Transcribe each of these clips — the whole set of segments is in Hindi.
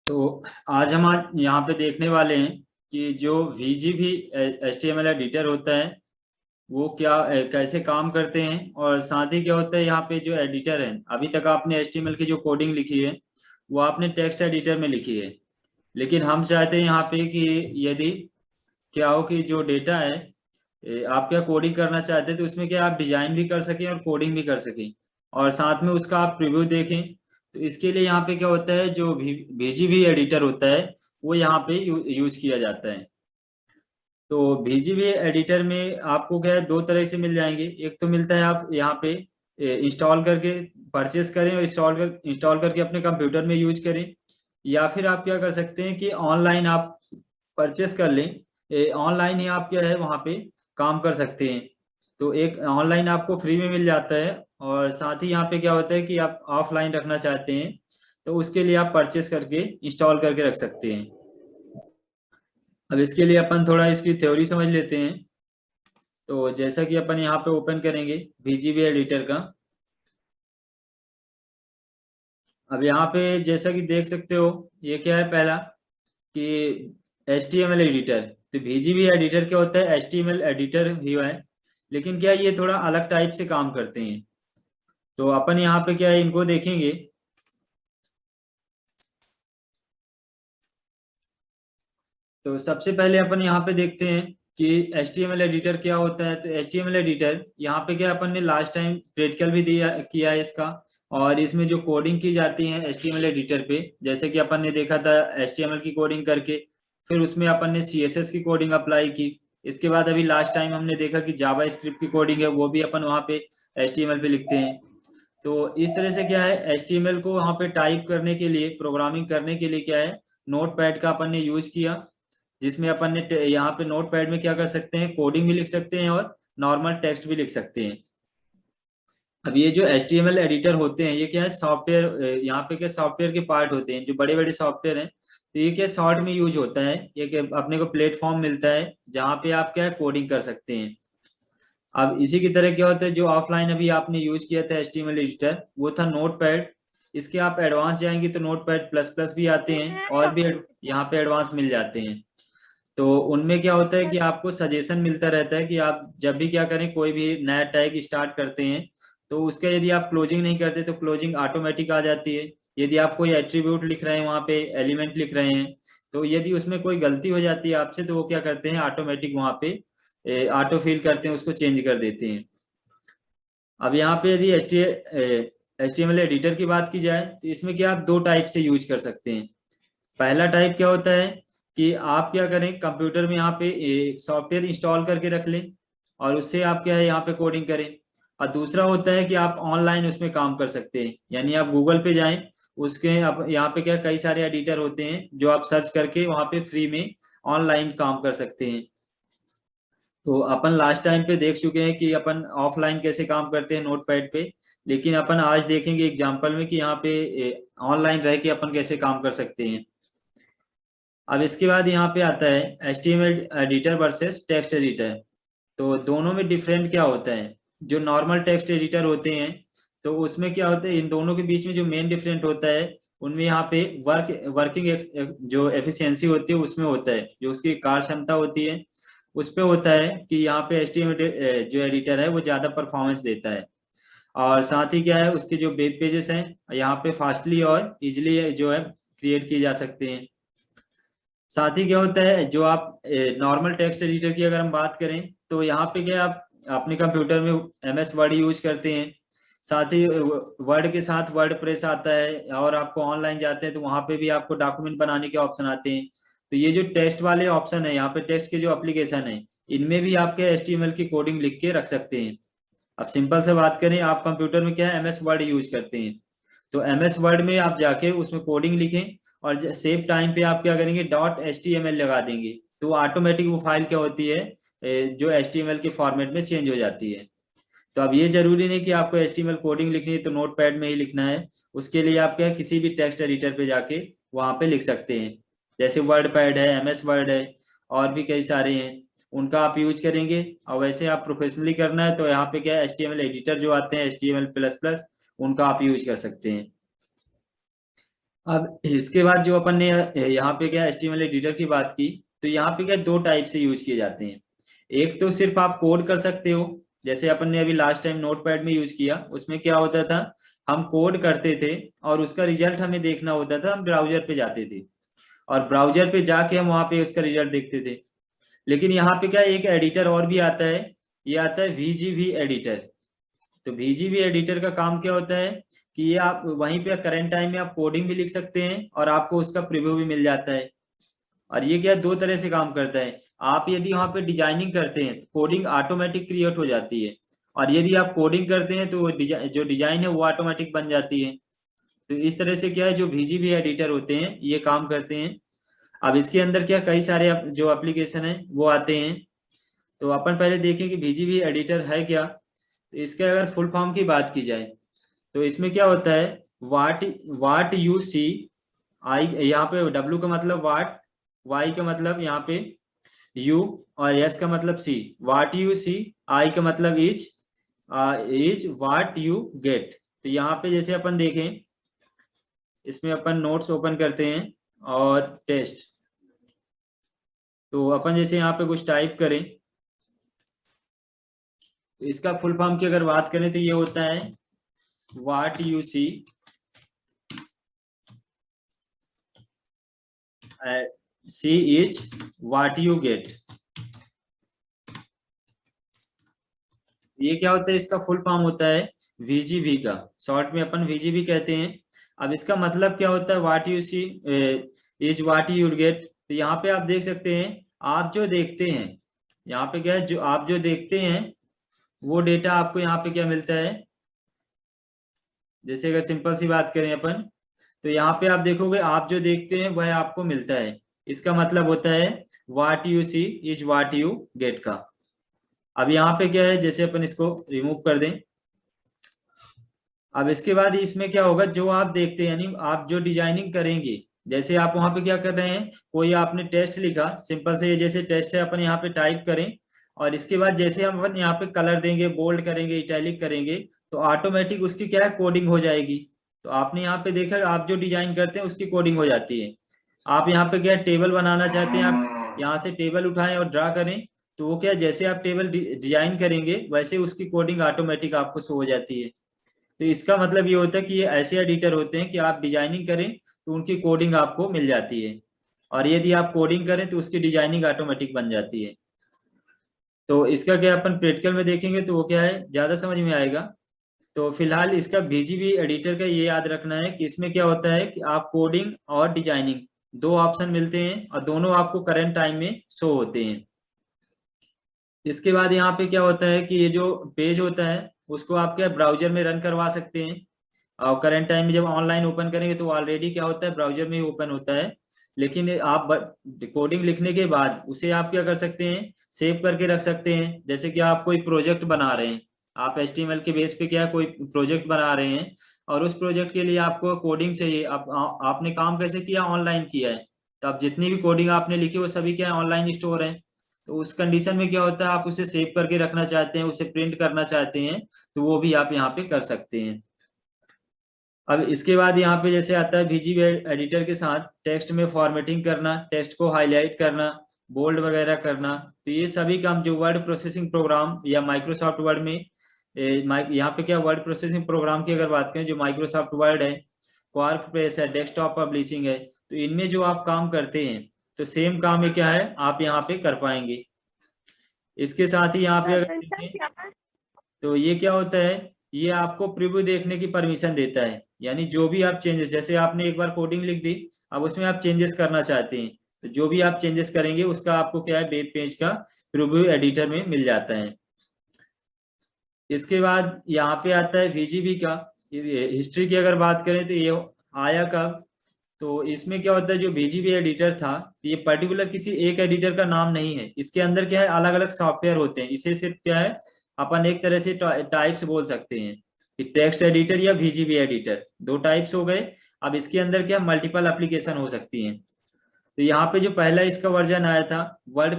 तो आज हम यहाँ पे देखने वाले हैं कि जो VGB HTML एडिटर होता है वो क्या कैसे काम करते हैं, और साथ ही क्या होता है यहाँ पे जो एडिटर है। अभी तक आपने HTML की जो कोडिंग लिखी है वो आपने टेक्स्ट एडिटर में लिखी है, लेकिन हम चाहते हैं यहाँ पे कि यदि क्या हो कि जो डेटा है आप क्या कोडिंग करना चाहते हैं तो उसमें क्या आप डिजाइन भी कर सकें और कोडिंग भी कर सकें, और साथ में उसका आप प्रीव्यू देखें। तो इसके लिए यहाँ पे क्या होता है, जो VGB एडिटर होता है वो यहाँ पे यूज किया जाता है। तो VGB एडिटर में आपको क्या है, दो तरह से मिल जाएंगे। एक तो मिलता है आप यहाँ पे इंस्टॉल करके परचेस करें और इंस्टॉल करके अपने कंप्यूटर में यूज करें, या फिर आप क्या कर सकते हैं कि ऑनलाइन आप परचेस कर लें। ऑनलाइन ही आप क्या है वहाँ पे काम कर सकते हैं। तो एक ऑनलाइन आपको फ्री में मिल जाता है, और साथ ही यहाँ पे क्या होता है कि आप ऑफलाइन रखना चाहते हैं तो उसके लिए आप परचेस करके इंस्टॉल करके रख सकते हैं। अब इसके लिए अपन थोड़ा इसकी थ्योरी समझ लेते हैं। तो जैसा कि अपन यहाँ पे ओपन करेंगे VGB एडिटर का। अब यहाँ पे जैसा कि देख सकते हो ये क्या है, पहला कि HTML एडिटर। तो VGB एडिटर क्या होता है, HTML एडिटर ही है, लेकिन क्या ये थोड़ा अलग टाइप से काम करते हैं। तो अपन यहाँ पे क्या है इनको देखेंगे। तो सबसे पहले अपन यहाँ पे देखते हैं कि HTML एडिटर क्या होता है। तो HTML एडिटर यहाँ पे क्या अपन ने लास्ट टाइम प्रैक्टिकल भी दिया किया है इसका, और इसमें जो कोडिंग की जाती है HTML एडिटर पे, जैसे कि अपन ने देखा था HTML की कोडिंग करके, फिर उसमें अपन ने CSS की कोडिंग अप्लाई की। इसके बाद अभी लास्ट टाइम हमने देखा कि जावा स्क्रिप्ट की कोडिंग है, वो भी अपन वहाँ पे HTML पे लिखते हैं। तो इस तरह से क्या है, HTML को वहाँ पे टाइप करने के लिए, प्रोग्रामिंग करने के लिए क्या है, नोट पैड का अपन ने यूज किया, जिसमें अपन ने यहाँ पे नोट पैड में क्या कर सकते हैं, कोडिंग भी लिख सकते हैं और नॉर्मल टेक्स्ट भी लिख सकते हैं। अब ये जो HTML एडिटर होते हैं ये क्या है, सॉफ्टवेयर, यहाँ पे क्या सॉफ्टवेयर के पार्ट होते हैं, जो बड़े बड़े सॉफ्टवेयर हैं। तो ये क्या शॉर्ट में यूज होता है, ये क्या अपने को प्लेटफॉर्म मिलता है जहाँ पे आप क्या है कोडिंग कर सकते हैं। अब इसी की तरह क्या होता है, जो ऑफलाइन अभी आपने यूज किया था HTML एडिटर वो था नोट पैड। इसके आप एडवांस जाएंगे तो नोट पैड प्लस प्लस भी आते हैं, और भी यहाँ पे एडवांस मिल जाते हैं। तो उनमें क्या होता है कि आपको सजेशन मिलता रहता है कि आप जब भी क्या करें, कोई भी नया टैग स्टार्ट करते हैं तो उसका यदि आप क्लोजिंग नहीं करते तो क्लोजिंग ऑटोमेटिक आ जाती है। यदि आप कोई एट्रीब्यूट लिख रहे हैं, वहाँ पे एलिमेंट लिख रहे हैं, तो यदि उसमें कोई गलती हो जाती है आपसे तो वो क्या करते हैं, ऑटोमेटिक वहाँ पे ऑटो फिल करते हैं, उसको चेंज कर देते हैं। अब यहाँ पे यदि HTML एडिटर की बात की जाए तो इसमें क्या आप दो टाइप से यूज कर सकते हैं। पहला टाइप क्या होता है कि आप क्या करें, कंप्यूटर में यहाँ पे सॉफ्टवेयर इंस्टॉल करके रख लें और उससे आप क्या है यहाँ पे कोडिंग करें। और दूसरा होता है कि आप ऑनलाइन उसमें काम कर सकते हैं, यानी आप गूगल पे जाएं, उसके आप यहाँ पे क्या कई सारे एडिटर होते हैं जो आप सर्च करके वहाँ पे फ्री में ऑनलाइन काम कर सकते हैं। तो अपन लास्ट टाइम पे देख चुके हैं कि अपन ऑफलाइन कैसे काम करते हैं नोट पैड पे, लेकिन अपन आज देखेंगे एग्जाम्पल में कि यहाँ पे ऑनलाइन रह के अपन कैसे काम कर सकते हैं। अब इसके बाद यहाँ पे आता है HTML editor versus text editor. तो दोनों में डिफरेंट क्या होता है, जो नॉर्मल टेक्स्ट एडिटर होते हैं तो उसमें क्या होता है, इन दोनों के बीच में जो मेन डिफरेंट होता है उनमें यहाँ पे वर्किंग जो एफिशिएंसी होती है उसमें होता है, जो उसकी कार्य क्षमता होती है उस पे होता है कि यहाँ पे HTML जो एडिटर है वो ज्यादा परफॉर्मेंस देता है। और साथ ही क्या है, उसके जो वेब पेजेस हैं यहाँ पे फास्टली और इजिली जो है क्रिएट किए जा सकते हैं। साथ ही क्या होता है, जो आप नॉर्मल टेक्स्ट एडिटर की अगर हम बात करें तो यहाँ पे क्या आप अपने कंप्यूटर में MS वर्ड यूज करते हैं, साथ ही वर्ड के साथ वर्ड प्रेस आता है, और आपको ऑनलाइन जाते हैं तो वहाँ पे भी आपको डॉक्यूमेंट बनाने के ऑप्शन आते हैं। तो ये जो टेक्स्ट वाले ऑप्शन है, यहाँ पे टेक्स्ट के जो एप्लीकेशन है इनमें भी आपके HTML की कोडिंग लिख के रख सकते हैं। अब सिंपल से बात करें, आप कंप्यूटर में क्या है MS वर्ड यूज करते हैं, तो MS वर्ड में आप जाके उसमें कोडिंग लिखें और सेव टाइम पे आप क्या करेंगे, .html लगा देंगे, तो ऑटोमेटिक वो फाइल क्या होती है, जो HTML के फॉर्मेट में चेंज हो जाती है। तो अब ये जरूरी नहीं कि आपको HTML कोडिंग लिखनी है तो नोट पैड में ही लिखना है, उसके लिए आप क्या किसी भी टेक्स्ट एडिटर पे जाके वहां पे लिख सकते हैं। जैसे वर्ड पैड है, MS वर्ड है, और भी कई सारे हैं, उनका आप यूज करेंगे। और वैसे आप प्रोफेशनली करना है तो यहाँ पे क्या HTML एडिटर जो आते हैं HTML++, उनका आप यूज कर सकते हैं। अब इसके बाद जो अपन ने यहाँ पे क्या HTML एडिटर की बात की, तो यहाँ पे क्या दो टाइप से यूज किए जाते हैं। एक तो सिर्फ आप कोड कर सकते हो, जैसे अपन ने अभी लास्ट टाइम नोटपैड में यूज किया, उसमें क्या होता था, हम कोड करते थे और उसका रिजल्ट हमें देखना होता था, हम ब्राउजर पे जाते थे और ब्राउजर पे जाके हम वहाँ पे उसका रिजल्ट देखते थे। लेकिन यहाँ पे क्या एक एडिटर और भी आता है, ये आता है VGB एडिटर। तो VGB एडिटर का काम क्या होता है कि ये आप वहीं पे करंट टाइम में आप कोडिंग भी लिख सकते हैं और आपको उसका प्रीव्यू भी मिल जाता है। और ये क्या दो तरह से काम करता है, आप यदि वहां पे डिजाइनिंग करते हैं तो कोडिंग ऑटोमेटिक क्रिएट हो जाती है, और यदि आप कोडिंग करते हैं तो जो डिजाइन है वो ऑटोमेटिक बन जाती है। तो इस तरह से क्या है, जो VGB एडिटर होते हैं ये काम करते हैं। अब इसके अंदर क्या कई सारे जो एप्लीकेशन है वो आते हैं। तो अपन पहले देखें कि VGB एडिटर है क्या। तो इसके अगर फुल फॉर्म की बात की जाए तो इसमें क्या होता है, वाट वाट यू सी आई, यहाँ पे W का मतलब वाट, Y का मतलब यहाँ पे U, और S का मतलब C। What you see, I का मतलब इज वाट यू गेट। तो यहाँ पे जैसे अपन देखें, इसमें अपन नोट्स ओपन करते हैं और टेस्ट, तो अपन जैसे यहाँ पे कुछ टाइप करें, तो इसका फुल फॉर्म की अगर बात करें तो ये होता है what you see see is what you get. ये क्या होता है, इसका फुल फॉर्म होता है VGB का, शॉर्ट में अपन VGB कहते हैं। अब इसका मतलब क्या होता है, what you see is what you get. तो यहाँ पे आप देख सकते हैं, आप जो देखते हैं, यहाँ पे क्या है, जो आप जो देखते हैं वो डेटा आपको यहाँ पे क्या मिलता है। जैसे अगर सिंपल सी बात करें अपन, तो यहाँ पे आप देखोगे आप जो देखते हैं वह आपको मिलता है। इसका मतलब होता है what you see is what you get का। अब यहाँ पे क्या है, जैसे अपन इसको रिमूव कर दें, अब इसके बाद इसमें क्या होगा, जो आप देखते हैं यानी आप जो डिजाइनिंग करेंगे, जैसे आप वहां पे क्या कर रहे हैं, कोई आपने टेस्ट लिखा सिंपल से, ये जैसे टेस्ट है अपन यहाँ पे टाइप करें, और इसके बाद जैसे हम अपन यहाँ पे कलर देंगे, बोल्ड करेंगे, इटैलिक करेंगे, तो ऑटोमेटिक उसकी क्या है, कोडिंग हो जाएगी। तो आपने यहाँ पे देखा, आप जो डिजाइन करते हैं उसकी कोडिंग हो जाती है। आप यहाँ पे क्या टेबल बनाना चाहते हैं, आप यहाँ से टेबल उठाएं और ड्रा करें, तो वो क्या, जैसे आप टेबल डिजाइन करेंगे वैसे उसकी कोडिंग ऑटोमेटिक आपको शो हो जाती है। तो इसका मतलब ये होता है कि ये ऐसे एडिटर होते हैं कि आप डिजाइनिंग करें तो उनकी कोडिंग आपको मिल जाती है, और यदि आप कोडिंग करें तो उसकी डिजाइनिंग ऑटोमेटिक बन जाती है। तो इसका क्या अपन प्रैक्टिकल में देखेंगे तो वो क्या है, ज्यादा समझ में आएगा। तो फिलहाल इसका VGB एडिटर का ये याद रखना है कि इसमें क्या होता है कि आप कोडिंग और डिजाइनिंग दो ऑप्शन मिलते हैं, और दोनों आपको करंट टाइम में शो होते हैं। इसके बाद यहाँ पे क्या होता है कि ये जो पेज होता है उसको आप क्या ब्राउजर में रन करवा सकते हैं, और करंट टाइम में जब ऑनलाइन ओपन करेंगे तो ऑलरेडी क्या होता है, ब्राउजर में ही ओपन होता है। लेकिन आप कोडिंग लिखने के बाद उसे आप क्या कर सकते हैं, सेव करके रख सकते हैं। जैसे कि आप कोई प्रोजेक्ट बना रहे हैं, आप HTML के बेस पे क्या कोई प्रोजेक्ट बना रहे हैं, और उस प्रोजेक्ट के लिए आपको कोडिंग चाहिए। आपने काम कैसे किया, ऑनलाइन किया है, तो आप जितनी भी कोडिंग आपने लिखी वो सभी क्या है, ऑनलाइन स्टोर है। तो उस कंडीशन में क्या होता है, आप उसे सेव करके रखना चाहते हैं, उसे प्रिंट करना चाहते हैं, तो वो भी आप यहाँ पे कर सकते हैं। अब इसके बाद यहाँ पे जैसे आता है VGB एडिटर के साथ टेक्स्ट में फॉर्मेटिंग करना, टेक्स्ट को हाईलाइट करना, बोल्ड वगैरह करना। तो ये सभी काम जो वर्ड प्रोसेसिंग प्रोग्राम या माइक्रोसॉफ्ट वर्ड में यहाँ पे क्या वर्ड प्रोसेसिंग प्रोग्राम की अगर बात करें, जो माइक्रोसॉफ्ट वर्ड है, क्वार्क प्रेस है, डेस्कटॉप पब्लिशिंग है, तो इनमें जो आप काम करते हैं तो सेम काम है क्या है, आप यहाँ पे कर पाएंगे। इसके साथ ही यहाँ पे अगर देखें तो ये क्या होता है, ये आपको प्रीव्यू देखने की परमिशन देता है। यानी जो भी आप चेंजेस, जैसे आपने एक बार कोडिंग लिख दी, अब उसमें आप चेंजेस करना चाहते हैं, तो जो भी आप चेंजेस करेंगे उसका आपको क्या है, वेब पेज का प्रीव्यू एडिटर में मिल जाता है। इसके बाद यहाँ पे आता है VGB का हिस्ट्री की अगर बात करें तो ये आया कब। तो इसमें क्या होता है, जो VGB एडिटर था, ये पर्टिकुलर किसी एक एडिटर का नाम नहीं है, इसके अंदर क्या है, अलग अलग सॉफ्टवेयर होते हैं। इसे सिर्फ क्या है, अपन एक तरह से टाइप्स बोल सकते हैं कि टेक्स्ट एडिटर या VGB एडिटर, दो टाइप्स हो गए। अब इसके अंदर क्या मल्टीपल एप्लीकेशन हो सकती हैं। तो यहाँ पे जो पहला इसका वर्जन आया था, वर्ड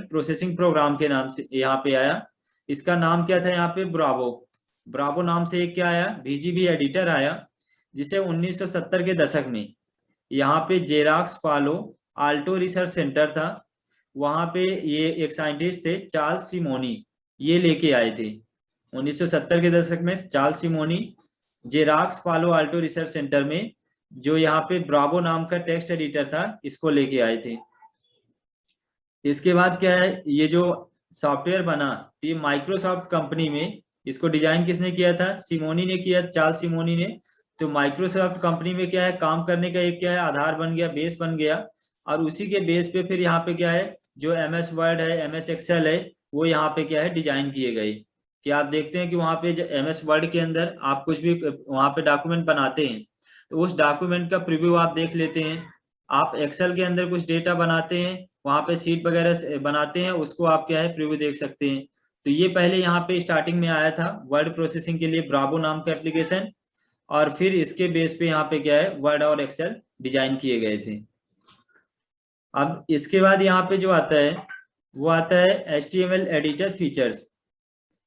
प्रोसेसिंग प्रोग्राम के नाम से यहाँ पे आया। इसका नाम क्या था, यहाँ पे ब्रावो, ब्रावो नाम से एक क्या आया, VGB एडिटर आया। जिसे 1970 के दशक में यहाँ पे जेरॉक्स पालो आल्टो रिसर्च सेंटर था, वहां पे ये एक साइंटिस्ट थे चार्ल्स सिमोनी, ये लेके आए थे 1970 के दशक में। चार्ल्स सिमोनी जेरॉक्स पालो आल्टो रिसर्च सेंटर में, जो यहाँ पे ब्रावो नाम का टेक्स्ट एडिटर था, इसको लेके आए थे। इसके बाद क्या है, ये जो सॉफ्टवेयर बना तो ये माइक्रोसॉफ्ट कंपनी में, इसको डिजाइन किसने किया था, सिमोनी ने किया, चार्ल्स सिमोनी ने। तो माइक्रोसॉफ्ट कंपनी में क्या है, काम करने का एक क्या है आधार बन गया, बेस बन गया। और उसी के बेस पे फिर यहाँ पे क्या है, जो MS वर्ड है, MS एक्सेल है, वो यहाँ पे क्या है डिजाइन किए गए। कि आप देखते हैं कि वहाँ पे MS वर्ड के अंदर आप कुछ भी वहाँ पे डॉक्यूमेंट बनाते हैं, तो उस डॉक्यूमेंट का प्रीव्यू आप देख लेते हैं। आप एक्सेल के अंदर कुछ डेटा बनाते हैं, वहाँ पे सीट वगैरह बनाते हैं, उसको आप क्या है प्रीव्यू देख सकते हैं। तो ये पहले यहाँ पे स्टार्टिंग में आया था वर्ड प्रोसेसिंग के लिए ब्रावो नाम का एप्लीकेशन, और फिर इसके बेस पे यहाँ पे क्या है वर्ड और एक्सेल डिजाइन किए गए थे। अब इसके बाद यहाँ पे जो आता है वो आता है HTML एडिटर फीचर्स।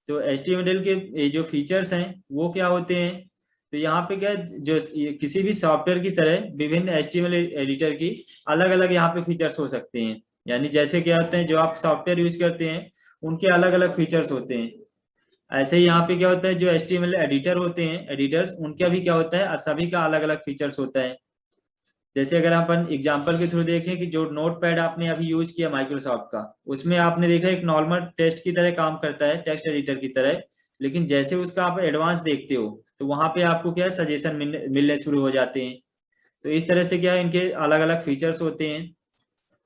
तो HTML के ये जो फीचर्स हैं वो क्या होते हैं, तो यहाँ पे क्या है, जो किसी भी सॉफ्टवेयर की तरह विभिन्न HTML एडिटर की अलग अलग यहाँ पे फीचर्स हो सकते हैं। यानी जैसे क्या होते हैं, जो आप सॉफ्टवेयर यूज करते हैं उनके अलग अलग फीचर्स होते हैं। ऐसे ही यहाँ पे क्या होता है, जो HTML एडिटर होते हैं, एडिटर्स, उनका भी क्या होता है, सभी का अलग अलग फीचर्स होता है। जैसे अगर अपन एग्जांपल के थ्रू देखें कि जो नोटपैड आपने अभी यूज किया माइक्रोसॉफ्ट का, उसमें आपने देखा एक नॉर्मल टेक्स्ट की तरह काम करता है, टेक्स्ट एडिटर की तरह। लेकिन जैसे उसका आप एडवांस देखते हो तो वहां पे आपको क्या है सजेशन मिलने शुरू हो जाते हैं। तो इस तरह से क्या है, इनके अलग अलग फीचर्स होते हैं।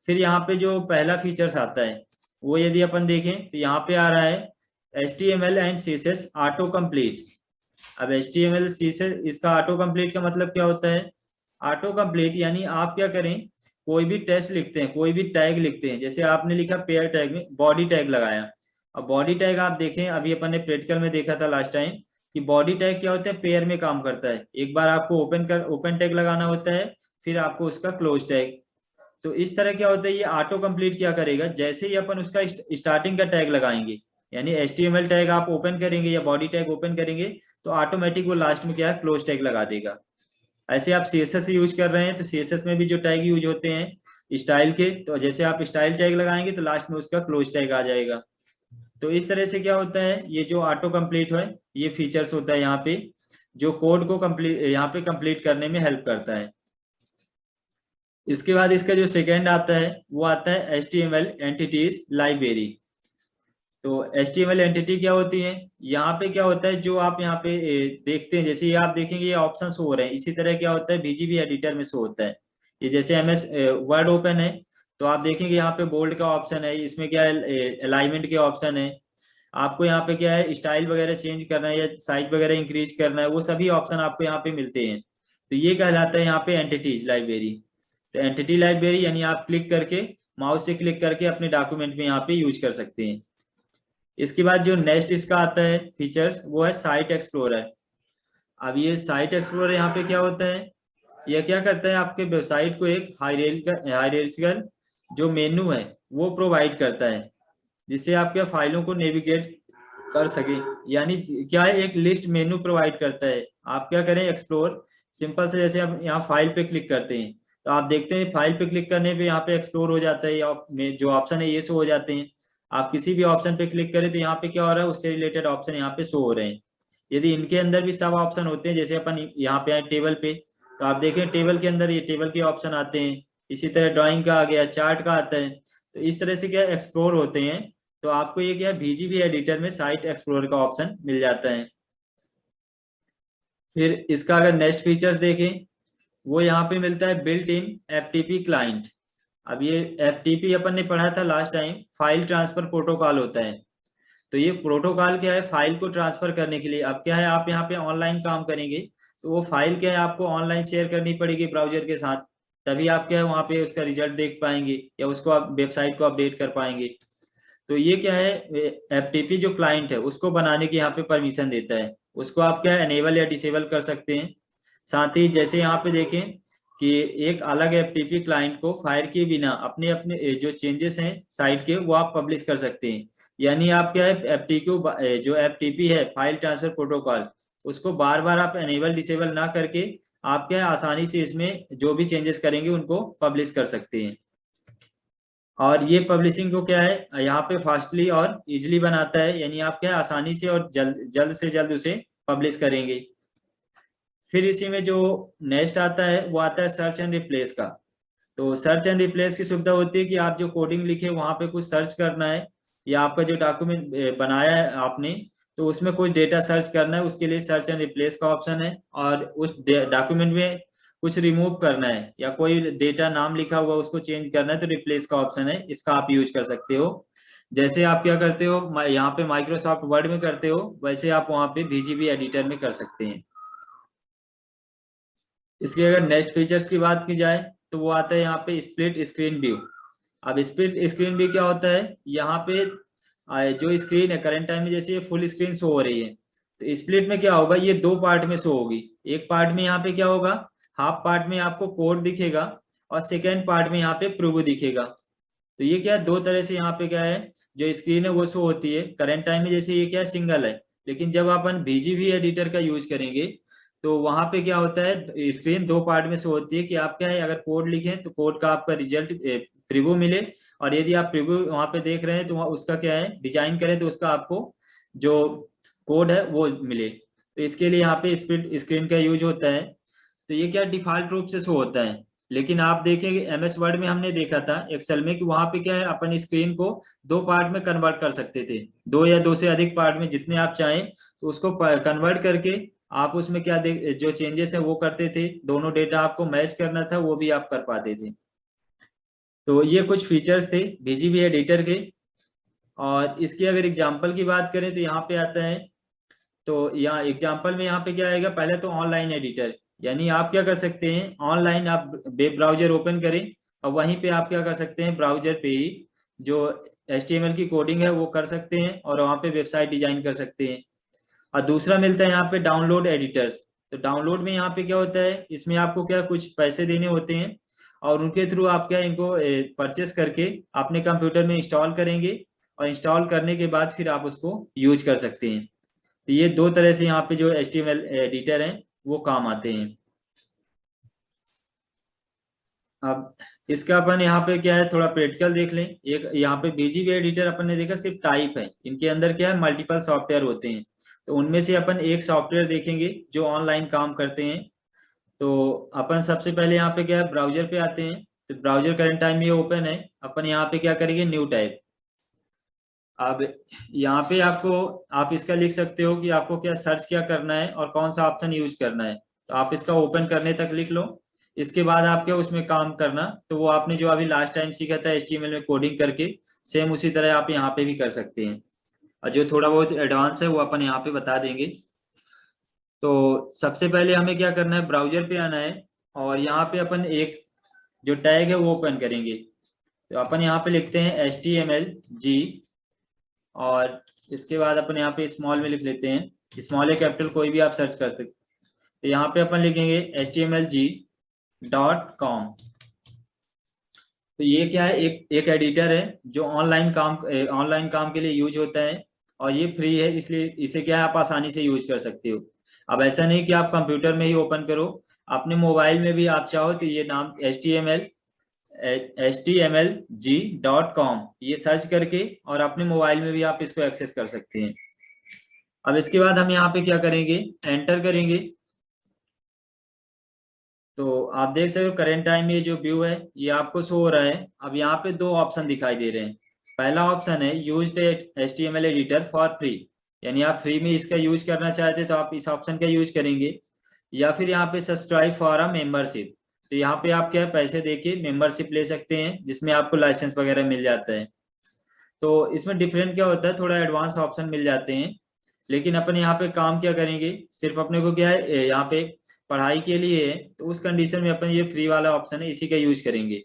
फिर यहाँ पे जो पहला फीचर्स आता है वो यदि अपन देखें तो यहाँ पे आ रहा है HTML and CSS auto complete. अब HTML CSS इसका ऑटो कंप्लीट का मतलब क्या होता है, ऑटो कंप्लीट यानी आप क्या करें, कोई भी टेक्स्ट लिखते हैं, कोई भी टैग लिखते हैं, जैसे आपने लिखा पेयर टैग में बॉडी टैग लगाया। अब बॉडी टैग आप देखें, अभी अपन ने प्रैक्टिकल में देखा था लास्ट टाइम कि बॉडी टैग क्या होता है, पेयर में काम करता है। एक बार आपको ओपन टैग लगाना होता है, फिर आपको उसका क्लोज टैग। तो इस तरह क्या होता है, ये ऑटो कंप्लीट क्या करेगा, जैसे ही अपन उसका स्टार्टिंग का टैग लगाएंगे, यानी HTML टैग आप ओपन करेंगे या बॉडी टैग ओपन करेंगे, तो ऑटोमेटिक वो लास्ट में क्या है क्लोज टैग लगा देगा। ऐसे आप CSS यूज कर रहे हैं तो CSS में भी जो टैग यूज होते हैं स्टाइल के, तो जैसे आप स्टाइल टैग लगाएंगे तो लास्ट में उसका क्लोज टैग आ जाएगा। तो इस तरह से क्या होता है, ये जो ऑटो कंप्लीट है ये फीचर्स होता है यहाँ पे, जो कोड को कंप्लीट यहाँ पे कंप्लीट करने में हेल्प करता है। इसके बाद इसका जो सेकेंड आता है वो आता है HTML एंटिटीज लाइब्रेरी। तो HTML एंटिटी क्या होती है, यहाँ पे क्या होता है, जो आप यहाँ पे देखते हैं, जैसे ये आप देखेंगे ये ऑप्शन शो हो रहे हैं, इसी तरह क्या होता है VGB एडिटर में शो होता है। ये जैसे MS वर्ड ओपन है तो आप देखेंगे यहाँ पे बोल्ड का ऑप्शन है, इसमें क्या है अलाइनमेंट के ऑप्शन है। आपको यहाँ पे क्या है स्टाइल वगैरह चेंज करना है या साइज वगैरह इंक्रीज करना है, वो सभी ऑप्शन आपको यहाँ पे मिलते हैं। तो ये कहलाता है यहाँ पे एंटिटीज लाइब्रेरी। तो एंटिटी लाइब्रेरी यानी आप क्लिक करके, माउस से क्लिक करके अपने डॉक्यूमेंट में यहाँ पे यूज कर सकते हैं। इसके बाद जो नेक्स्ट इसका आता है फीचर्स वो है साइट एक्सप्लोरर। अब ये साइट एक्सप्लोरर यहाँ पे क्या होता है, यह क्या करता है, आपके वेबसाइट को एक हायरार्किकल जो मेन्यू है वो प्रोवाइड करता है, जिससे आप क्या फाइलों को नेविगेट कर सके। यानी क्या है, एक लिस्ट मेन्यू प्रोवाइड करता है। आप क्या करें, एक्सप्लोर सिंपल से, जैसे आप यहाँ फाइल पे क्लिक करते हैं तो आप देखते हैं फाइल पे क्लिक करने पे यहाँ पे एक्सप्लोर हो जाता है, या जो ऑप्शन है ये शो हो जाते हैं। आप किसी भी ऑप्शन पे क्लिक करें तो यहाँ पे क्या हो रहा है, उससे रिलेटेड ऑप्शन यहाँ पे शो हो रहे हैं। यदि इनके अंदर भी सब ऑप्शन होते हैं, जैसे अपन यहाँ पे आए टेबल पे, तो आप देखें टेबल के अंदर ये टेबल के ऑप्शन आते हैं। इसी तरह ड्राइंग का आ गया, चार्ट का आता है। तो इस तरह से क्या एक्सप्लोर होते हैं। तो आपको ये क्या VGB एडिटर में साइट एक्सप्लोरर का ऑप्शन मिल जाता है। फिर इसका अगर नेक्स्ट फीचर्स देखें, वो यहाँ पे मिलता है बिल्ट इन FTP क्लाइंट। अब ये FTP अपन ने पढ़ा था last time, file transfer protocol होता है। तो ये प्रोटोकॉल क्या है, फाइल को ट्रांसफर करने के लिए। अब क्या है, आप यहाँ पे ऑनलाइन काम करेंगे तो वो फाइल क्या है आपको ऑनलाइन शेयर करनी पड़ेगी ब्राउजर के साथ, तभी आप क्या है वहाँ पे उसका रिजल्ट देख पाएंगे या उसको आप वेबसाइट को अपडेट कर पाएंगे। तो ये क्या है, FTP जो क्लाइंट है उसको बनाने की यहाँ पे परमिशन देता है, उसको आप क्या है एनेबल या डिसेबल कर सकते हैं। साथ ही जैसे यहाँ पे देखें कि एक अलग FTP क्लाइंट को फायर किए बिना अपने अपने जो चेंजेस हैं साइट के वो आप पब्लिश कर सकते हैं। यानी आप क्या है जो FTP है फाइल ट्रांसफर प्रोटोकॉल, उसको बार बार आप एनेबल डिसेबल ना करके आप क्या है आसानी से इसमें जो भी चेंजेस करेंगे उनको पब्लिश कर सकते हैं। और ये पब्लिशिंग को क्या है यहाँ पे फास्टली और इजिली बनाता है, यानी आप क्या है आसानी से और जल्द जल्द से जल्द उसे पब्लिश करेंगे। फिर इसी में जो नेक्स्ट आता है वो आता है सर्च एंड रिप्लेस का। तो सर्च एंड रिप्लेस की सुविधा होती है कि आप जो कोडिंग लिखे वहां पे कुछ सर्च करना है, या आपका जो डॉक्यूमेंट बनाया है आपने तो उसमें कुछ डेटा सर्च करना है, उसके लिए सर्च एंड रिप्लेस का ऑप्शन है। और उस डॉक्यूमेंट में कुछ रिमूव करना है या कोई डेटा नाम लिखा हुआ उसको चेंज करना है तो रिप्लेस का ऑप्शन है, इसका आप यूज कर सकते हो। जैसे आप क्या करते हो यहाँ पे माइक्रोसॉफ्ट वर्ड में करते हो वैसे आप वहाँ पे VGB एडिटर में कर सकते हैं। इसके अगर नेक्स्ट फीचर्स की बात की जाए तो वो आता है यहाँ पे स्प्लिट स्क्रीन व्यू। अब स्प्लिट स्क्रीन व्यू क्या होता है, यहाँ पे जो स्क्रीन है करंट टाइम में जैसे ये फुल स्क्रीन शो हो रही है, तो स्प्लिट में क्या होगा ये दो पार्ट में शो होगी। एक पार्ट में यहाँ पे क्या होगा, हाफ पार्ट में आपको कोड दिखेगा और सेकेंड पार्ट में यहाँ पे प्रीव्यू दिखेगा। तो ये क्या है दो तरह से यहाँ पे क्या है जो स्क्रीन है वो शो होती है करंट टाइम में, जैसे ये क्या है सिंगल है। लेकिन जब अपन VGB एडिटर का यूज करेंगे तो वहां पे क्या होता है स्क्रीन दो पार्ट में शो होती है कि आप क्या है अगर कोड लिखें तो कोड का आपका रिजल्ट प्रीव्यू मिले, और यदि आप प्रीव्यू वहां पे देख रहे हैं तो उसका क्या है डिजाइन करें तो उसका आपको जो कोड है वो मिले। तो इसके लिए यहाँ पे स्प्लिट स्क्रीन का यूज होता है। तो ये क्या डिफॉल्ट रूप से शो होता है। लेकिन आप देखेंगे MS वर्ड में हमने देखा था एक्सेल में कि वहां पे क्या है अपन स्क्रीन को दो पार्ट में कन्वर्ट कर सकते थे, दो या दो से अधिक पार्ट में जितने आप चाहें, तो उसको कन्वर्ट करके आप उसमें क्या देख जो चेंजेस है वो करते थे, दोनों डेटा आपको मैच करना था वो भी आप कर पाते थे। तो ये कुछ फीचर्स थे VGB एडिटर के। और इसकी अगर एग्जांपल की बात करें तो यहाँ पे आता है, तो यहाँ एग्जांपल में यहाँ पे क्या आएगा, पहले तो ऑनलाइन एडिटर, यानी आप क्या कर सकते हैं ऑनलाइन आप वेब ब्राउजर ओपन करें और वहीं पे आप क्या कर सकते हैं ब्राउजर पे ही जो HTML की कोडिंग है वो कर सकते हैं और वहाँ पे वेबसाइट डिजाइन कर सकते हैं। और दूसरा मिलता है यहाँ पे डाउनलोड एडिटर्स। तो डाउनलोड में यहाँ पे क्या होता है, इसमें आपको क्या कुछ पैसे देने होते हैं और उनके थ्रू आप क्या इनको परचेस करके अपने कंप्यूटर में इंस्टॉल करेंगे, और इंस्टॉल करने के बाद फिर आप उसको यूज कर सकते हैं। तो ये दो तरह से यहाँ पे जो HTML एडिटर हैं वो काम आते हैं। अब इसका अपन यहाँ पे क्या है थोड़ा प्रैक्टिकल देख लें। एक यहाँ पे VGB एडिटर अपन ने देखा सिर्फ टाइप है, इनके अंदर क्या है मल्टीपल सॉफ्टवेयर होते हैं। तो उनमें से अपन एक सॉफ्टवेयर देखेंगे जो ऑनलाइन काम करते हैं। तो अपन सबसे पहले यहाँ पे क्या है ब्राउजर पे आते हैं। तो ब्राउजर करंट टाइम ये ओपन है, अपन यहाँ पे क्या करेंगे न्यू टाइप। अब यहाँ पे आपको आप इसका लिख सकते हो कि आपको क्या सर्च क्या करना है और कौन सा ऑप्शन यूज करना है, तो आप इसका ओपन करने तक लिख लो। इसके बाद आप क्या उसमें काम करना, तो वो आपने जो अभी लास्ट टाइम सीखा था HTML में कोडिंग करके सेम उसी तरह आप यहाँ पे भी कर सकते हैं। और जो थोड़ा बहुत एडवांस है वो अपन यहाँ पे बता देंगे। तो सबसे पहले हमें क्या करना है ब्राउजर पे आना है और यहाँ पे अपन एक जो टैग है वो ओपन करेंगे। तो अपन यहाँ पे लिखते हैं HTML और इसके बाद अपन यहाँ पे स्मॉल में लिख लेते हैं, स्मॉल या कैपिटल कोई भी आप सर्च कर सकते। तो यहाँ पे अपन लिखेंगे HTMLG.com। तो ये क्या है एक एडिटर है जो ऑनलाइन काम के लिए यूज होता है और ये फ्री है, इसलिए इसे क्या है आप आसानी से यूज कर सकते हो। अब ऐसा नहीं कि आप कंप्यूटर में ही ओपन करो, अपने मोबाइल में भी आप चाहो तो ये नाम HTMLG.com ये सर्च करके और अपने मोबाइल में भी आप इसको एक्सेस कर सकते हैं। अब इसके बाद हम यहाँ पे क्या करेंगे एंटर करेंगे। तो आप देख सकते हो करंट टाइम में जो व्यू है ये आपको शो हो रहा है। अब यहाँ पे दो ऑप्शन दिखाई दे रहे हैं। पहला ऑप्शन है use the HTML editor for free, यानी आप फ्री में इसका यूज करना चाहते हैं तो आप इस ऑप्शन का यूज करेंगे। या फिर यहाँ पे सब्सक्राइब फॉर अ मेंबरशिप, तो यहाँ पे आप क्या पैसे देके मेंबरशिप ले सकते हैं जिसमें आपको लाइसेंस वगैरह मिल जाता है। तो इसमें डिफरेंट क्या होता है थोड़ा एडवांस ऑप्शन मिल जाते हैं। लेकिन अपन यहाँ पे काम क्या करेंगे सिर्फ अपने को क्या है यहाँ पे पढ़ाई के लिए है, तो उस कंडीशन में अपन ये फ्री वाला ऑप्शन है इसी का यूज करेंगे।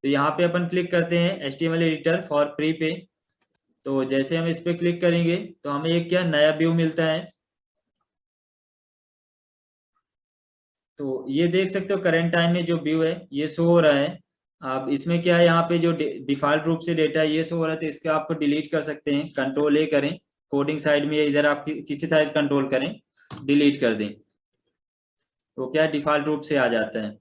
तो यहाँ पे अपन क्लिक करते हैं HTML एडिटर फॉर फ्री पे। तो जैसे हम इस पे क्लिक करेंगे तो हमें एक क्या नया व्यू मिलता है। तो ये देख सकते हो करंट टाइम में जो व्यू है ये शो हो रहा है। अब इसमें क्या है यहाँ पे जो डिफॉल्ट रूप से डेटा ये शो हो रहा है तो इसको आपको डिलीट कर सकते हैं, कंट्रोल A करें कोडिंग साइड में, इधर आप किसी साइड कंट्रोल करें डिलीट कर दें। वो क्या डिफॉल्ट रूप से आ जाता है।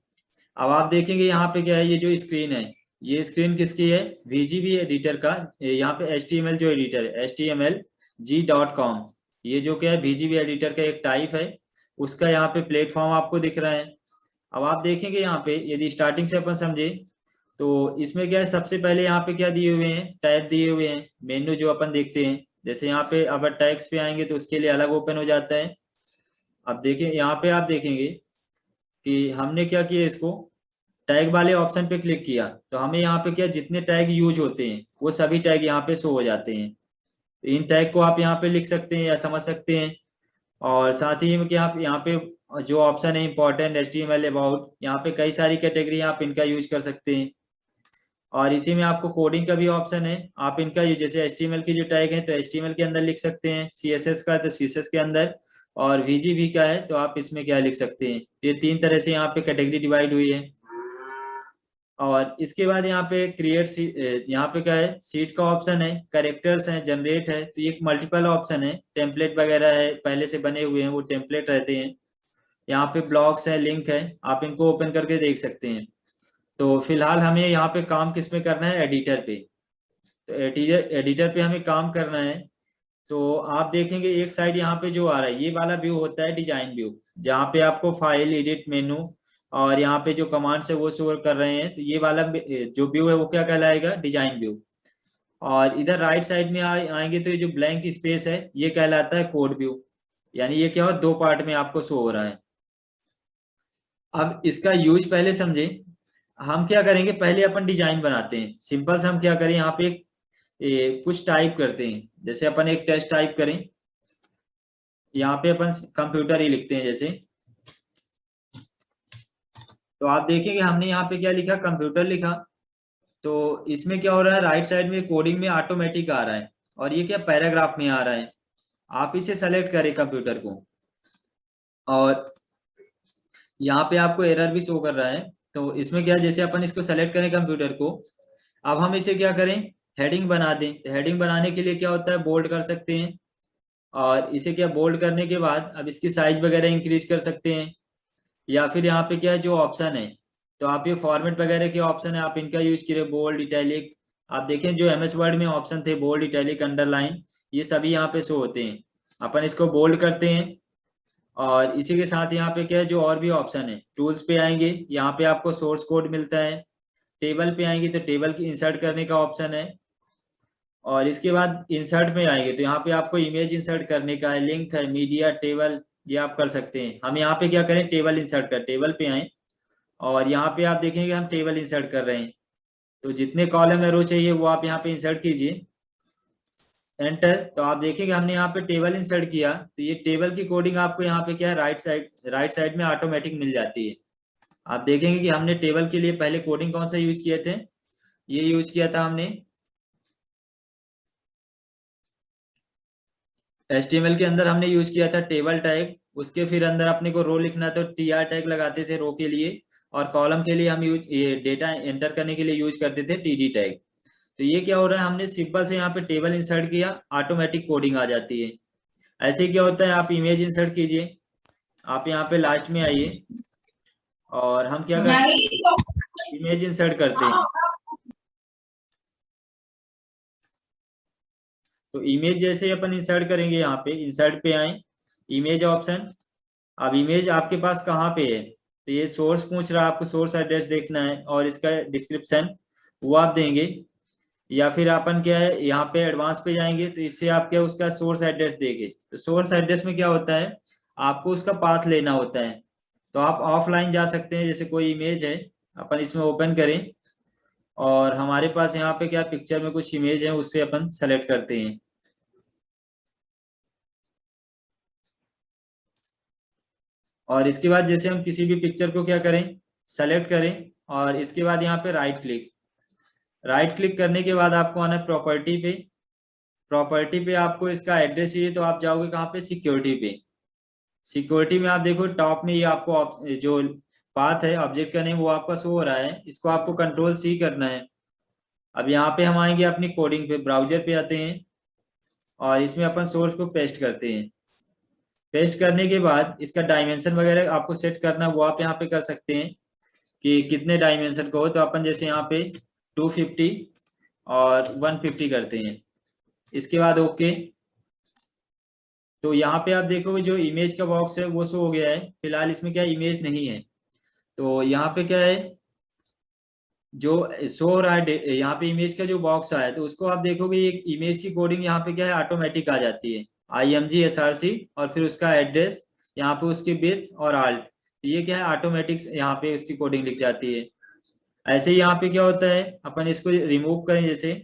अब आप देखेंगे यहाँ पे क्या है, ये जो स्क्रीन है, ये स्क्रीन किसकी है, VGB एडिटर का। यहाँ पे HTML जो एडिटर है, HTMLG.com, ये जो क्या है VGB एडिटर का एक टाइप है, उसका यहाँ पे प्लेटफॉर्म आपको दिख रहा है। अब आप देखेंगे यहाँ पे, यदि स्टार्टिंग से अपन समझे तो इसमें क्या है, सबसे पहले यहाँ पे क्या दिए हुए हैं, टैब दिए हुए हैं, मेन्यू जो अपन देखते हैं। जैसे यहाँ पे अगर टैग्स पे आएंगे तो उसके लिए अलग ओपन हो जाता है। अब देखिए यहाँ पे आप देखेंगे कि हमने क्या किया, इसको टैग वाले ऑप्शन पे क्लिक किया तो हमें यहाँ पे क्या जितने टैग यूज होते हैं वो सभी टैग यहाँ पे शो हो जाते हैं। तो इन टैग को आप यहाँ पे लिख सकते हैं या समझ सकते हैं। और साथ ही में कि आप यहाँ पे जो ऑप्शन है इंपॉर्टेंट, HTML अबाउट, यहाँ पे कई सारी कैटेगरी आप इनका यूज कर सकते हैं। और इसी में आपको कोडिंग का भी ऑप्शन है, आप इनका जैसे HTML की जो टैग है तो HTML के अंदर लिख सकते हैं, CSS का तो CSS के अंदर, और VGB का है तो आप इसमें क्या लिख सकते हैं। ये 3 तरह से यहाँ पे कैटेगरी डिवाइड हुई है। और इसके बाद यहाँ पे क्रिएट, यहाँ पे क्या है, सीट का ऑप्शन है, करेक्टर्स है, जनरेट है, तो ये मल्टीपल ऑप्शन है, टेम्पलेट वगैरह है पहले से बने हुए हैं वो टेम्पलेट रहते हैं। यहाँ पे ब्लॉग्स है, लिंक है, आप इनको ओपन करके देख सकते हैं। तो फिलहाल हमें यहाँ पे काम किस पे करना है, एडिटर पे। तो एडिटर एडिटर पे हमें काम करना है। तो आप देखेंगे एक साइड यहाँ पे जो आ रहा है, ये वाला व्यू होता है डिजाइन व्यू, जहाँ पे आपको फाइल, एडिट मेनू और यहाँ पे जो कमांड्स है वो शो कर रहे हैं। तो ये वाला जो व्यू है वो क्या कहलाएगा, डिजाइन व्यू। और इधर राइट साइड में आएंगे तो ये जो ब्लैंक स्पेस है ये कहलाता है कोड व्यू। यानी ये क्या हो, 2 पार्ट में आपको शो हो रहा है। अब इसका यूज पहले समझे। हम क्या करेंगे, पहले अपन डिजाइन बनाते हैं सिंपल से। हम क्या करें, यहाँ पे कुछ टाइप करते हैं, जैसे अपन एक टेक्स्ट टाइप करें, यहाँ पे अपन कंप्यूटर ही लिखते हैं जैसे। तो आप देखेंगे हमने यहाँ पे क्या लिखा, कंप्यूटर लिखा। तो इसमें क्या हो रहा है, राइट साइड में कोडिंग में ऑटोमेटिक आ रहा है, और ये क्या पैराग्राफ में आ रहा है। आप इसे सेलेक्ट करें कंप्यूटर को, और यहाँ पे आपको एरर भी शो कर रहा है। तो इसमें क्या है, जैसे अपन इसको सेलेक्ट करें कंप्यूटर को, अब हम इसे क्या करें, हेडिंग बना दें। तो हेडिंग बनाने के लिए क्या होता है, बोल्ड कर सकते हैं। और इसे क्या, बोल्ड करने के बाद अब इसकी साइज वगैरह इंक्रीज कर सकते हैं। या फिर यहाँ पे क्या है, जो ऑप्शन है, तो आप ये फॉर्मेट वगैरह के ऑप्शन है, आप इनका यूज करें, बोल्ड, इटैलिक। आप देखें जो MS वर्ड में ऑप्शन थे, बोल्ड, इटैलिक, अंडरलाइन, ये सभी यहाँ पे शो होते हैं। अपन इसको बोल्ड करते हैं। और इसी के साथ यहाँ पे क्या है, जो और भी ऑप्शन है, टूल्स पे आएंगे, यहाँ पे आपको सोर्स कोड मिलता है। टेबल पे आएंगे तो टेबल की इंसर्ट करने का ऑप्शन है। और इसके बाद इंसर्ट में आएंगे तो यहाँ पे आपको इमेज इंसर्ट करने का है, लिंक है, मीडिया, टेबल, ये आप कर सकते हैं। हम यहाँ पे क्या करें, टेबल इंसर्ट कर, टेबल पे आए, और यहाँ पे आप देखेंगे हम टेबल इंसर्ट कर रहे हैं। तो जितने कॉलम या रो चाहिए वो आप यहाँ पे इंसर्ट कीजिए, एंटर। तो आप देखेंगे हमने यहाँ पे टेबल इंसर्ट किया, तो ये टेबल की कोडिंग आपको यहाँ पे क्या है, राइट साइड में ऑटोमेटिक मिल जाती है। आप देखेंगे कि हमने टेबल के लिए पहले कोडिंग कौन सा यूज किए थे, ये यूज किया था हमने HTML के अंदर, हमने यूज किया था टेबल टैग। उसके फिर अंदर अपने को रो लिखना तो TR टैग लगाते थे रो के लिए। और कॉलम के लिए हम ये डेटा एंटर करने के लिए यूज करते थे TD टैग। तो ये क्या हो रहा है, हमने सिंपल से यहाँ पे टेबल इंसर्ट किया, ऑटोमेटिक कोडिंग आ जाती है। ऐसे क्या होता है, आप इमेज इंसर्ट कीजिए, आप यहाँ पे लास्ट में आइए, और हम क्या करते हैं, इमेज इंसर्ट करते हैं। तो इमेज जैसे अपन इंसर्ट करेंगे, यहाँ पे इंसर्ट पे आए, इमेज ऑप्शन। अब इमेज आपके पास कहाँ पे है, तो ये सोर्स पूछ रहा है, आपको सोर्स एड्रेस देखना है, और इसका डिस्क्रिप्शन वो आप देंगे। या फिर अपन क्या है, यहाँ पे एडवांस पे जाएंगे तो इससे आप क्या उसका सोर्स एड्रेस देंगे। तो सोर्स एड्रेस में क्या होता है, आपको उसका पाथ लेना होता है। तो आप ऑफलाइन जा सकते हैं, जैसे कोई इमेज है, अपन इसमें ओपन करें, और हमारे पास यहाँ पे क्या पिक्चर में कुछ इमेज है, उससे अपन सेलेक्ट करते हैं। और इसके बाद जैसे हम किसी भी पिक्चर को क्या करें, सेलेक्ट करें, और इसके बाद यहाँ पे राइट क्लिक करने के बाद आपको आना है प्रॉपर्टी पे। प्रॉपर्टी पे आपको इसका एड्रेस चाहिए, तो आप जाओगे कहाँ पे, सिक्योरिटी पे। सिक्योरिटी में आप देखो टॉप में ये आपको जो पाथ है, ऑब्जेक्ट का नेम, वो आपका शो हो रहा है, इसको आपको Ctrl+C करना है। अब यहाँ पे हम आएंगे अपनी कोडिंग पे, ब्राउजर पे आते हैं, और इसमें अपन सोर्स को पेस्ट करते हैं। पेस्ट करने के बाद इसका डायमेंशन वगैरह आपको सेट करना, वो आप यहाँ पे कर सकते हैं कि कितने डायमेंशन का हो। तो अपन जैसे यहाँ पे 250 और 150 करते हैं, इसके बाद ओके। तो यहाँ पे आप देखोगे जो इमेज का बॉक्स है वो शो हो गया है, फिलहाल इसमें क्या इमेज नहीं है। तो यहाँ पे क्या है जो शो हो रहा है यहाँ पे इमेज का जो बॉक्स आया है, तो उसको आप देखोगे एक इमेज की कोडिंग यहाँ पे क्या है ऑटोमेटिक आ जाती है, IMG SRC, और फिर उसका एड्रेस यहाँ पे उसकी विड्थ और आल्ट, ये क्या है ऑटोमेटिक यहाँ पे उसकी कोडिंग लिख जाती है। ऐसे ही यहाँ पे क्या होता है, अपन इसको रिमूव करें जैसे,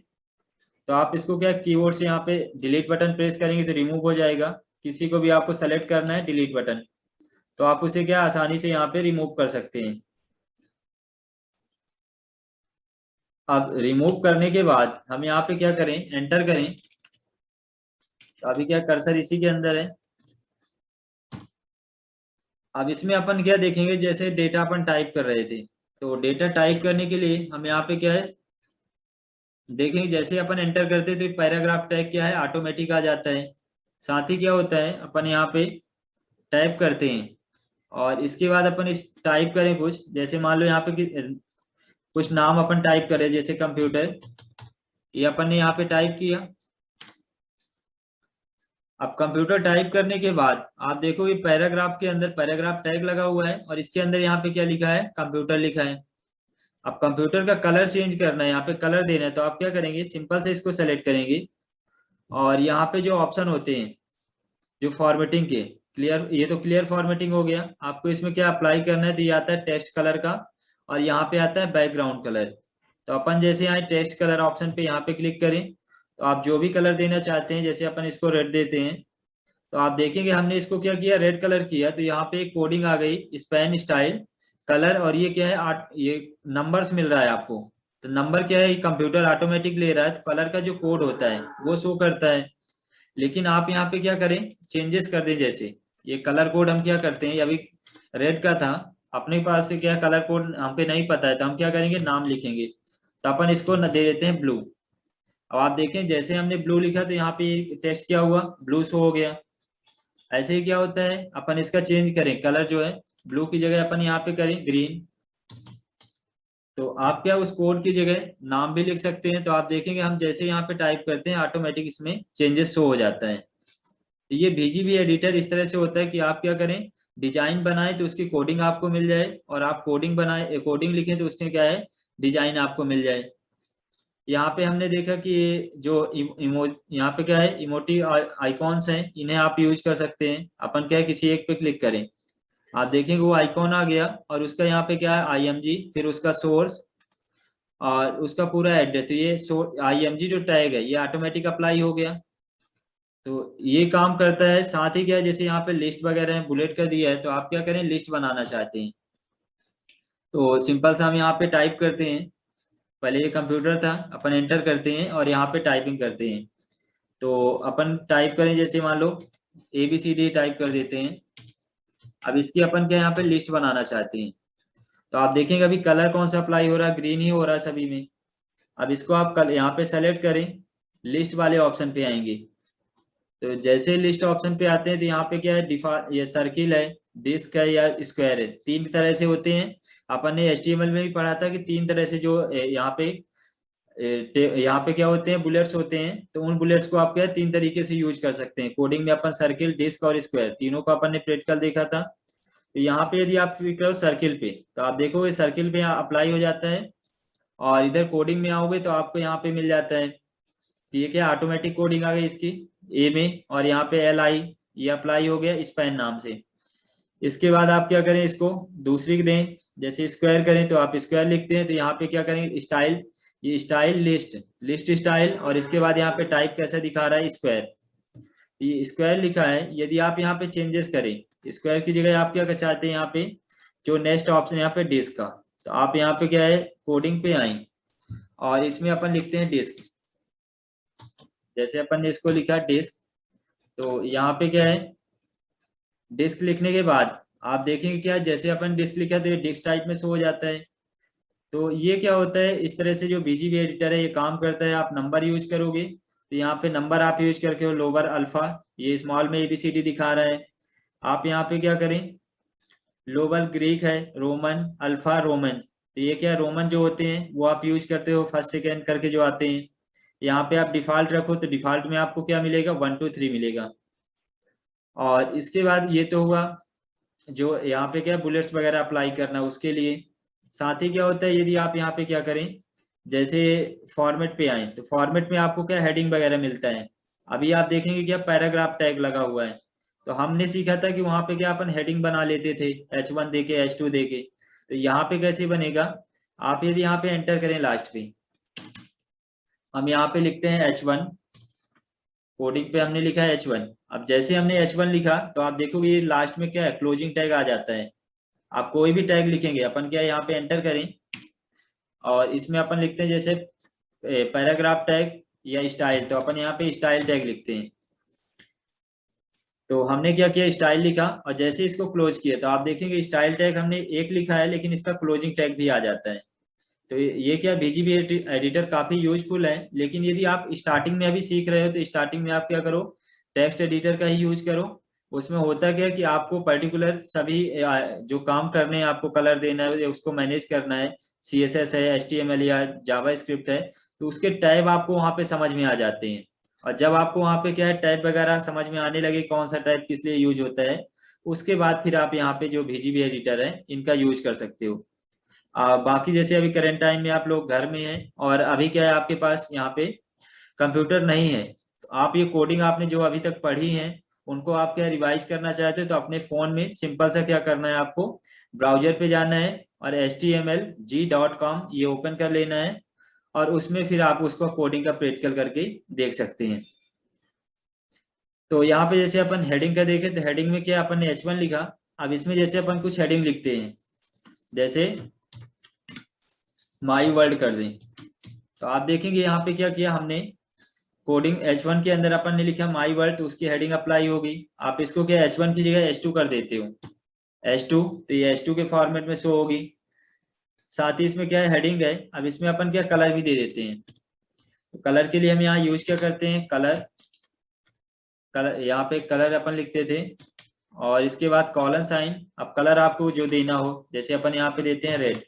तो आप इसको क्या कीबोर्ड से यहाँ पे डिलीट बटन प्रेस करेंगे तो रिमूव हो जाएगा। किसी को भी आपको सेलेक्ट करना है डिलीट बटन, तो आप उसे क्या आसानी से यहाँ पे रिमूव कर सकते हैं। अब रिमूव करने के बाद हम यहाँ पे क्या करें, एंटर करें। तो अभी क्या कर्सर इसी के अंदर है। अब इसमें अपन क्या देखेंगे, जैसे डेटा अपन टाइप कर रहे थे, तो डेटा टाइप करने के लिए हम यहाँ पे क्या है देखेंगे, जैसे अपन एंटर करते हैं तो पैराग्राफ टैग क्या है ऑटोमेटिक आ जाता है। साथ ही क्या होता है, अपन यहाँ पे टाइप करते हैं और इसके बाद अपन इस टाइप करें कुछ, जैसे मान लो यहाँ पे कुछ नाम अपन टाइप करें जैसे कंप्यूटर, ये अपन ने यहाँ पे टाइप किया। अब कंप्यूटर टाइप करने के बाद आप देखो ये पैराग्राफ के अंदर पैराग्राफ टैग लगा हुआ है और इसके अंदर यहाँ पे क्या लिखा है, कंप्यूटर लिखा है। अब कंप्यूटर का कलर चेंज करना है, यहाँ पे कलर देना है, तो आप क्या करेंगे, सिंपल से इसको सेलेक्ट करेंगे और यहाँ पे जो ऑप्शन होते हैं जो फॉर्मेटिंग के, क्लियर, ये तो क्लियर फॉर्मेटिंग हो गया। आपको इसमें क्या अप्लाई करना है, तो ये आता है टेक्स्ट कलर का और यहाँ पे आता है बैकग्राउंड कलर। तो अपन जैसे यहाँ टेक्स्ट कलर ऑप्शन पे यहाँ पे क्लिक करें, तो आप जो भी कलर देना चाहते हैं, जैसे अपन इसको रेड देते हैं, तो आप देखेंगे हमने इसको क्या किया, रेड कलर किया, तो यहाँ पे एक कोडिंग आ गई स्पैन स्टाइल कलर, और ये क्या है ये नंबर्स मिल रहा है आपको। तो नंबर क्या है, कंप्यूटर ऑटोमेटिक ले रहा है, तो कलर का जो कोड होता है वो शो करता है। लेकिन आप यहाँ पे क्या करें, चेंजेस कर दें, जैसे ये कलर कोड हम क्या करते हैं, अभी रेड का था, अपने पास से क्या कलर कोड हमको नहीं पता है, तो हम क्या करेंगे, नाम लिखेंगे, तो अपन इसको न दे देते हैं ब्लू। अब आप देखें जैसे हमने ब्लू लिखा तो यहाँ पे टेक्स्ट क्या हुआ, ब्लू शो हो गया। ऐसे ही क्या होता है, अपन इसका चेंज करें कलर जो है, ब्लू की जगह अपन यहाँ पे करें ग्रीन, तो आप क्या उस कोड की जगह नाम भी लिख सकते हैं। तो आप देखेंगे हम जैसे यहाँ पे टाइप करते हैं ऑटोमेटिक इसमें चेंजेस शो हो जाता है। तो ये VGB एडिटर इस तरह से होता है कि आप क्या करें, डिजाइन बनाए तो उसकी कोडिंग आपको मिल जाए, और आप कोडिंग बनाए कोडिंग लिखें तो उसमें क्या है डिजाइन आपको मिल जाए। यहाँ पे हमने देखा कि ये जो यहाँ पे क्या है इमोटी आइकॉन्स हैं, इन्हें आप यूज कर सकते हैं। अपन क्या है किसी एक पे क्लिक करें, आप देखेंगे वो आइकॉन आ गया और उसका यहाँ पे क्या है IMG, फिर उसका सोर्स और उसका पूरा एड्रेस। तो ये IMG जो टैग है ये ऑटोमेटिक अप्लाई हो गया, तो ये काम करता है। साथ ही क्या है, जैसे यहाँ पे लिस्ट वगैरह है, बुलेट कर दिया है, तो आप क्या करें, लिस्ट बनाना चाहते हैं, तो सिंपल सा हम यहाँ पे टाइप करते हैं। पहले ये कंप्यूटर था, अपन एंटर करते हैं और यहाँ पे टाइपिंग करते हैं। तो अपन टाइप करें, जैसे मान लो ABCD टाइप कर देते हैं। अब इसकी अपन क्या यहाँ पे लिस्ट बनाना चाहते हैं, तो आप देखेंगे अभी कलर कौन सा अप्लाई हो रहा है, ग्रीन ही हो रहा है सभी में। अब इसको आप कल यहाँ पे सेलेक्ट करें, लिस्ट वाले ऑप्शन पे आएंगे। तो जैसे लिस्ट ऑप्शन पे आते हैं तो यहाँ पे क्या है, डिफॉल्ट ये सर्किल है, डिस्क है या स्क्वायर है, तीन तरह से होते हैं। अपन ने HTML में भी पढ़ा था कि तीन तरह से जो यहाँ पे यहाँ पे क्या होते हैं, बुलेट्स होते हैं, तो उन बुलेट्स को आप क्या है, तीन तरीके से यूज कर सकते हैं। कोडिंग में अपन सर्किल, डिस्क और स्क्वायर तीनों को अपन ने प्रैक्टिकल देखा था। तो यहाँ पे यदि आप क्लिक करो सर्किल पे, तो आप देखोगे सर्किल पे अप्लाई हो जाता है, और इधर कोडिंग में आओगे तो आपको यहाँ पे मिल जाता है। तो ये क्या ऑटोमेटिक कोडिंग आ गई इसकी A में, और यहाँ पे LI ये अप्लाई हो गया स्पैन नाम से। इसके बाद आप क्या करें, इसको दूसरी दें, जैसे स्क्वायर करें तो आप स्क्वायर लिखते हैं, तो यहाँ पे क्या करें स्टाइल, ये स्टाइल लिस्ट, लिस्ट स्टाइल, और इसके बाद यहाँ पे टाइप कैसा दिखा रहा है स्क्वायर, ये स्क्वायर लिखा है। यदि आप यहाँ पे चेंजेस करें, स्क्वायर की जगह आप क्या चाहते हैं, यहाँ पे जो नेक्स्ट ऑप्शन यहाँ पे डिस्क का, तो आप यहाँ पे क्या है कोडिंग पे आए और इसमें अपन लिखते हैं डिस्क। जैसे अपन ने इसको लिखा डिस्क, तो यहाँ पे क्या है डिस्क लिखने के बाद आप देखेंगे क्या, जैसे अपन डिस्क लिखा तो ये डिस्क टाइप में शो हो जाता है। तो ये क्या होता है, इस तरह से जो VGB एडिटर है ये काम करता है। आप नंबर यूज करोगे तो यहाँ पे नंबर आप यूज करके हो, लोअर अल्फा, ये स्मॉल में ABCD दिखा रहा है। आप यहाँ पे क्या करें, ग्लोबल ग्रीक है, रोमन, अल्फा रोमन, तो ये क्या रोमन जो होते हैं वो आप यूज करते हो, फर्स्ट सेकेंड करके जो आते हैं। यहाँ पे आप डिफॉल्ट रखो तो डिफॉल्ट में आपको क्या मिलेगा, 1 2 3 मिलेगा। और इसके बाद ये तो हुआ जो यहाँ पे क्या बुलेट्स वगैरह अप्लाई करना उसके लिए। साथ ही क्या होता है, यदि आप यहाँ पे क्या करें, जैसे फॉर्मेट पे आए तो फॉर्मेट में आपको क्या हेडिंग वगैरह मिलता है। अभी आप देखेंगे क्या पैराग्राफ टैग लगा हुआ है, तो हमने सीखा था कि वहां पे क्या अपन हेडिंग बना लेते थे H1 देके H2 देके। तो यहाँ पे कैसे बनेगा, आप यदि यहाँ पे एंटर करें लास्ट पे, हम यहाँ पे लिखते हैं H1, कोडिंग पे हमने लिखा है H1। अब जैसे हमने H1 लिखा तो आप देखोगे ये लास्ट में क्या है, क्लोजिंग टैग आ जाता है। आप कोई भी टैग लिखेंगे, अपन क्या यहाँ पे एंटर करें और इसमें अपन लिखते हैं जैसे पैराग्राफ टैग या स्टाइल, तो अपन यहाँ पे स्टाइल टैग लिखते हैं। तो हमने क्या किया, स्टाइल लिखा और जैसे इसको क्लोज किया तो आप देखेंगे स्टाइल टैग हमने एक लिखा है लेकिन इसका क्लोजिंग टैग भी आ जाता है। तो ये क्या बीजीबी एडिटर काफी यूजफुल है, लेकिन यदि आप स्टार्टिंग में अभी सीख रहे हो तो स्टार्टिंग में आप क्या करो, टेक्स्ट एडिटर का ही यूज करो। उसमें होता क्या है कि आपको पर्टिकुलर सभी जो काम करने हैं, आपको कलर देना है या उसको मैनेज करना है, CSS है, HTML या जावा स्क्रिप्ट है, तो उसके टैब आपको वहां पे समझ में आ जाते हैं। और जब आपको वहां पे क्या है टैब वगैरह समझ में आने लगे कौन सा टैब किस लिए यूज होता है, उसके बाद फिर आप यहाँ पे जो बीजीबी एडिटर है इनका यूज कर सकते हो। बाकी जैसे अभी करंट टाइम में आप लोग घर में हैं और अभी क्या है आपके पास यहाँ पे कंप्यूटर नहीं है, तो आप ये कोडिंग आपने जो अभी तक पढ़ी है उनको आप क्या रिवाइज करना चाहते हो तो अपने फोन में सिंपल सा क्या करना है, आपको ब्राउजर पे जाना है और htmlg.com ये ओपन कर लेना है और उसमें फिर आप उसको कोडिंग का प्रैक्टिकल करके देख सकते हैं। तो यहाँ पे जैसे अपन हेडिंग का देखें तो हेडिंग में क्या अपन ने H1 लिखा। अब इसमें जैसे अपन कुछ हेडिंग लिखते हैं, जैसे माई वर्ल्ड कर दें, तो आप देखेंगे यहाँ पे क्या किया हमने, कोडिंग H1 के अंदर अपन ने लिखा माई वर्ल्ड, तो उसकी हेडिंग अप्लाई होगी। आप इसको क्या H1 की जगह H2 कर देते हो, H2, तो ये H2 के फॉर्मेट में शो होगी। साथ ही इसमें क्या है हेडिंग है, अब इसमें अपन क्या कलर भी दे देते हैं। तो कलर के लिए हम यहाँ यूज क्या करते हैं, कलर, कलर यहाँ पे कलर अपन लिखते थे और इसके बाद कॉलन साइन। अब कलर आपको जो देना हो, जैसे अपन यहाँ पे देते हैं रेड,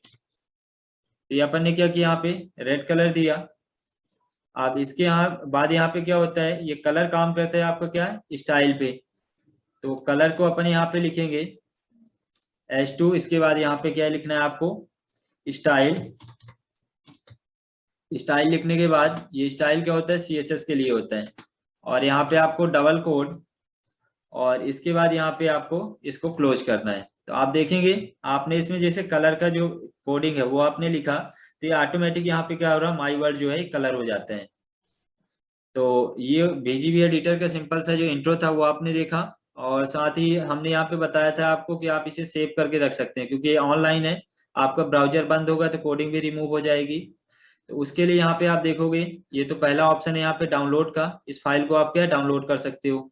तो ये अपन ने क्या किया यहाँ पे रेड कलर दिया। अब इसके यहाँ बाद यहाँ पे क्या होता है, ये कलर काम करता है आपका क्या स्टाइल पे, तो कलर को अपन यहाँ पे लिखेंगे H2, इसके बाद यहाँ पे क्या लिखना है आपको स्टाइल। स्टाइल लिखने के बाद ये स्टाइल क्या होता है CSS के लिए होता है, और यहाँ पे आपको डबल कोड और इसके बाद यहाँ पे आपको इसको क्लोज करना है। तो आप देखेंगे आपने इसमें जैसे कलर का जो कोडिंग है वो आपने लिखा, तो ये ऑटोमेटिक यहाँ पे क्या हो रहा है, माई वर्ल्ड जो है कलर हो जाता है। तो ये बीजीबी एडिटर का सिंपल सा जो इंट्रो था वो आपने देखा, और साथ ही हमने यहाँ पे बताया था आपको कि आप इसे सेव करके रख सकते हैं क्योंकि ये ऑनलाइन है। आपका ब्राउजर बंद होगा तो कोडिंग भी रिमूव हो जाएगी। तो उसके लिए यहाँ पे आप देखोगे ये तो पहला ऑप्शन है यहाँ पे डाउनलोड का, इस फाइल को आप क्या डाउनलोड कर सकते हो।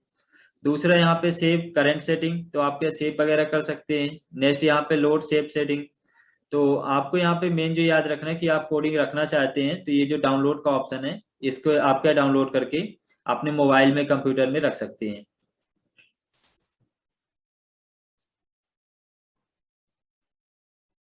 दूसरा यहाँ पे सेव करंट सेटिंग, तो आप क्या सेव वगैरह कर सकते हैं। नेक्स्ट यहाँ पे लोड सेव सेटिंग, तो आपको यहाँ पे मेन जो याद रखना है कि आप कोडिंग रखना चाहते हैं तो ये जो डाउनलोड का ऑप्शन है इसको आप क्या डाउनलोड करके अपने मोबाइल में कंप्यूटर में रख सकते हैं।